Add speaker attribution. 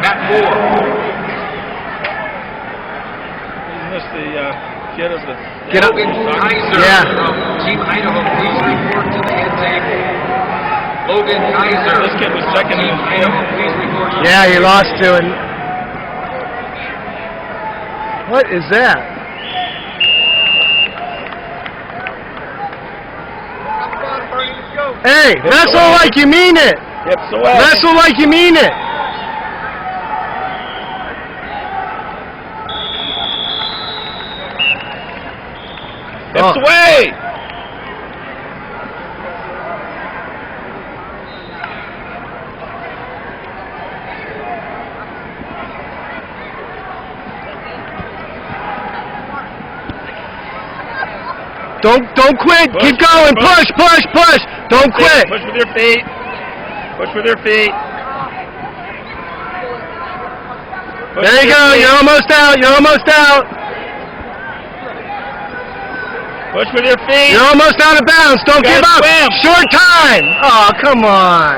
Speaker 1: Cat 4.
Speaker 2: He missed the kid of the...
Speaker 3: Get up.
Speaker 1: Logan Kaiser
Speaker 3: Yeah.
Speaker 1: from Team Idaho, please report to the intake. Logan Kaiser.
Speaker 2: This kid was second in
Speaker 1: Team
Speaker 2: the
Speaker 1: Idaho,
Speaker 2: field.
Speaker 1: please report.
Speaker 3: Yeah, he lost to it. What is that? Hey, wrestle like you mean it.
Speaker 2: Hips away.
Speaker 3: Wrestle like you mean it.
Speaker 2: Hips away.
Speaker 3: Don't quit.
Speaker 2: Push,
Speaker 3: Keep going.
Speaker 2: push.
Speaker 3: Push. Don't quit.
Speaker 2: Push with your feet. Push with your feet. Push
Speaker 3: There
Speaker 2: with
Speaker 3: you
Speaker 2: your
Speaker 3: go.
Speaker 2: feet.
Speaker 3: You're almost out. You're almost out.
Speaker 2: Push with your feet.
Speaker 3: You're almost out of bounds. Don't
Speaker 2: You
Speaker 3: give
Speaker 2: gotta
Speaker 3: up.
Speaker 2: swim.
Speaker 3: Short time. Oh, come on.